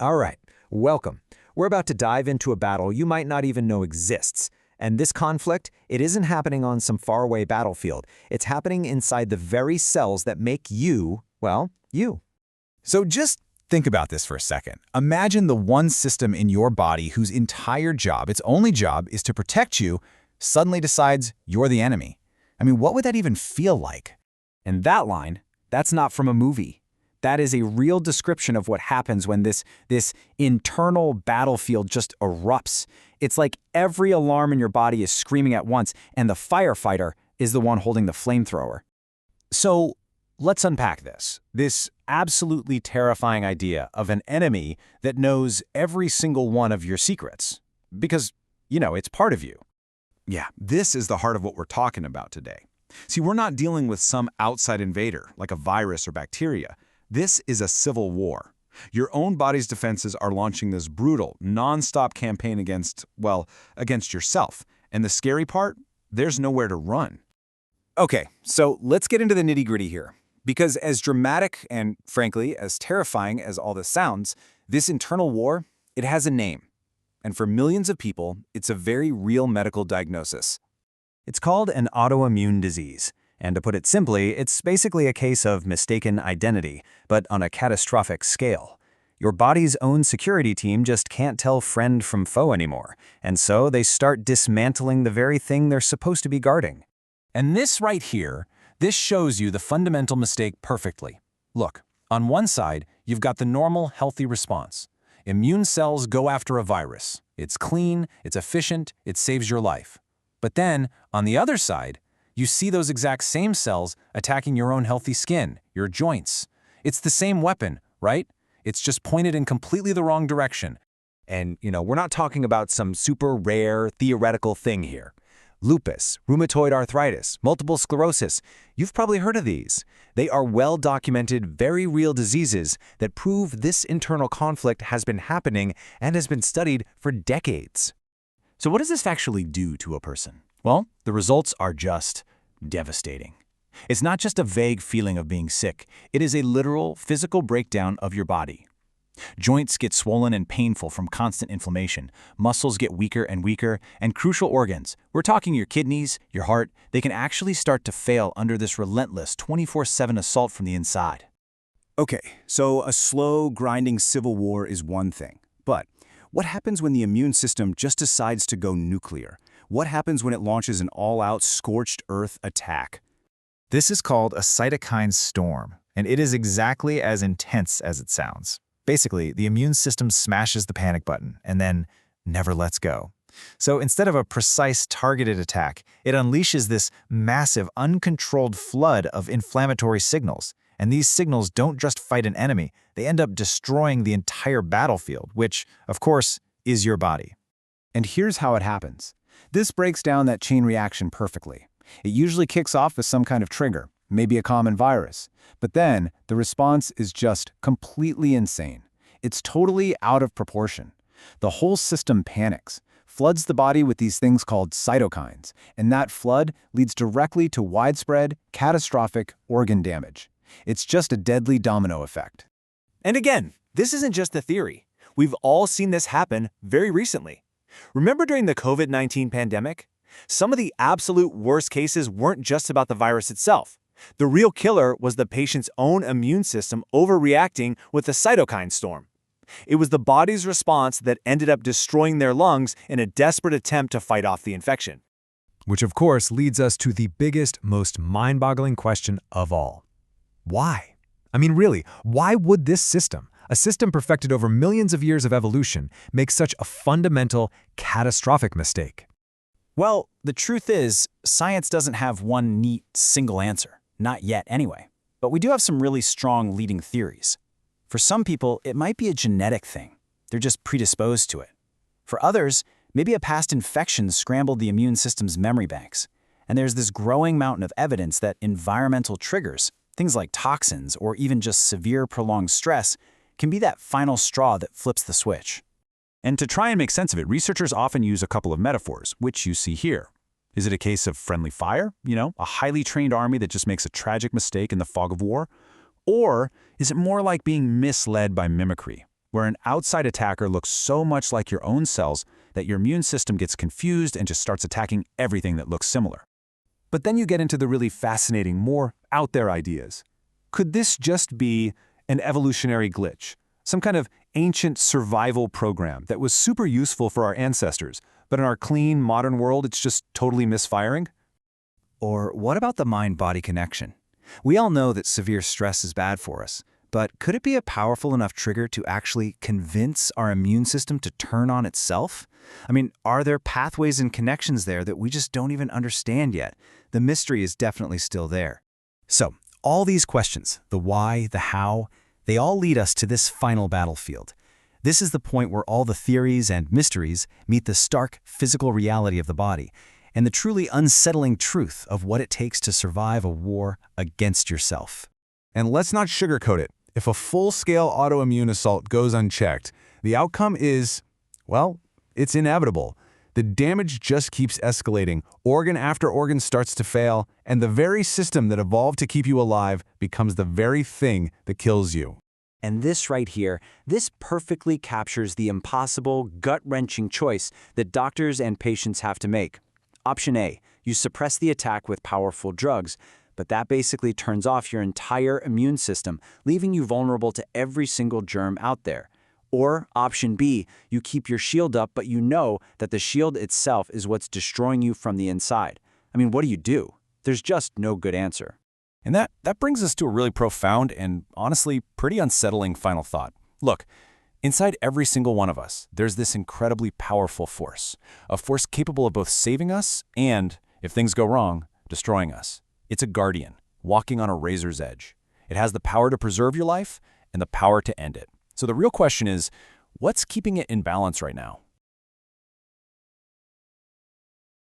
All right, welcome. We're about to dive into a battle you might not even know exists. And this conflict, it isn't happening on some faraway battlefield. It's happening inside the very cells that make you, well, you. So just think about this for a second. Imagine the one system in your body whose entire job, its only job, is to protect you, suddenly decides you're the enemy. I mean, what would that even feel like? And that line, that's not from a movie. That is a real description of what happens when this internal battlefield just erupts. It's like every alarm in your body is screaming at once, and the firefighter is the one holding the flamethrower. So let's unpack this absolutely terrifying idea of an enemy that knows every single one of your secrets. Because, it's part of you. Yeah, this is the heart of what we're talking about today. See, we're not dealing with some outside invader, like a virus or bacteria. This is a civil war. Your own body's defenses are launching this brutal, non-stop campaign against yourself. And the scary part? There's nowhere to run. Okay, so let's get into the nitty-gritty here. Because as dramatic and, frankly, as terrifying as all this sounds, this internal war, it has a name. And for millions of people, it's a very real medical diagnosis. It's called an autoimmune disease. And to put it simply, it's basically a case of mistaken identity, but on a catastrophic scale. Your body's own security team just can't tell friend from foe anymore, and so they start dismantling the very thing they're supposed to be guarding. And this right here, this shows you the fundamental mistake perfectly. Look, on one side, you've got the normal, healthy response. Immune cells go after a virus. It's clean, it's efficient, it saves your life. But then, on the other side, you see those exact same cells attacking your own healthy skin, your joints. It's the same weapon, right? It's just pointed in completely the wrong direction. And, we're not talking about some super rare, theoretical thing here. Lupus, rheumatoid arthritis, multiple sclerosis. You've probably heard of these. They are well-documented, very real diseases that prove this internal conflict has been happening and has been studied for decades. So what does this actually do to a person? Well, the results are just devastating. It's not just a vague feeling of being sick. It is a literal physical breakdown of your body. Joints get swollen and painful from constant inflammation. Muscles get weaker and weaker, and crucial organs, we're talking your kidneys, your heart, they can actually start to fail under this relentless 24/7 assault from the inside. Okay, so a slow, grinding civil war is one thing. But what happens when the immune system just decides to go nuclear? What happens when it launches an all-out, scorched earth attack? This is called a cytokine storm, and it is exactly as intense as it sounds. Basically, the immune system smashes the panic button and then never lets go. So instead of a precise, targeted attack, it unleashes this massive, uncontrolled flood of inflammatory signals. And these signals don't just fight an enemy, they end up destroying the entire battlefield, which, of course, is your body. And here's how it happens. This breaks down that chain reaction perfectly. It usually kicks off with some kind of trigger, maybe a common virus. But then, the response is just completely insane. It's totally out of proportion. The whole system panics, floods the body with these things called cytokines, and that flood leads directly to widespread, catastrophic organ damage. It's just a deadly domino effect. And again, this isn't just a theory. We've all seen this happen very recently. Remember during the COVID-19 pandemic? Some of the absolute worst cases weren't just about the virus itself. The real killer was the patient's own immune system overreacting with the cytokine storm. It was the body's response that ended up destroying their lungs in a desperate attempt to fight off the infection. Which of course leads us to the biggest, most mind-boggling question of all. Why? I mean, really, why would this system, a system perfected over millions of years of evolution, make such a fundamental, catastrophic mistake? Well, the truth is, science doesn't have one neat, single answer. Not yet, anyway. But we do have some really strong leading theories. For some people, it might be a genetic thing. They're just predisposed to it. For others, maybe a past infection scrambled the immune system's memory banks. And there's this growing mountain of evidence that environmental triggers, things like toxins or even just severe prolonged stress, can be that final straw that flips the switch. And to try and make sense of it, researchers often use a couple of metaphors, which you see here. Is it a case of friendly fire, a highly trained army that just makes a tragic mistake in the fog of war? Or is it more like being misled by mimicry, where an outside attacker looks so much like your own cells that your immune system gets confused and just starts attacking everything that looks similar. But then you get into the really fascinating, more out there ideas. Could this just be an evolutionary glitch? Some kind of ancient survival program that was super useful for our ancestors, but in our clean, modern world, it's just totally misfiring? Or what about the mind-body connection? We all know that severe stress is bad for us, but could it be a powerful enough trigger to actually convince our immune system to turn on itself? I mean, are there pathways and connections there that we just don't even understand yet? The mystery is definitely still there. So, all these questions, the why, the how, they all lead us to this final battlefield. This is the point where all the theories and mysteries meet the stark physical reality of the body and the truly unsettling truth of what it takes to survive a war against yourself. And let's not sugarcoat it. If a full-scale autoimmune assault goes unchecked, the outcome is, well, it's inevitable. The damage just keeps escalating, organ after organ starts to fail, and the very system that evolved to keep you alive becomes the very thing that kills you. And this right here, this perfectly captures the impossible, gut-wrenching choice that doctors and patients have to make. Option A, you suppress the attack with powerful drugs, but that basically turns off your entire immune system, leaving you vulnerable to every single germ out there. Or option B, you keep your shield up, but you know that the shield itself is what's destroying you from the inside. I mean, what do? There's just no good answer. And that brings us to a really profound and honestly pretty unsettling final thought. Look, inside every single one of us, there's this incredibly powerful force, a force capable of both saving us and, if things go wrong, destroying us. It's a guardian, walking on a razor's edge. It has the power to preserve your life and the power to end it. So the real question is, what's keeping it in balance right now?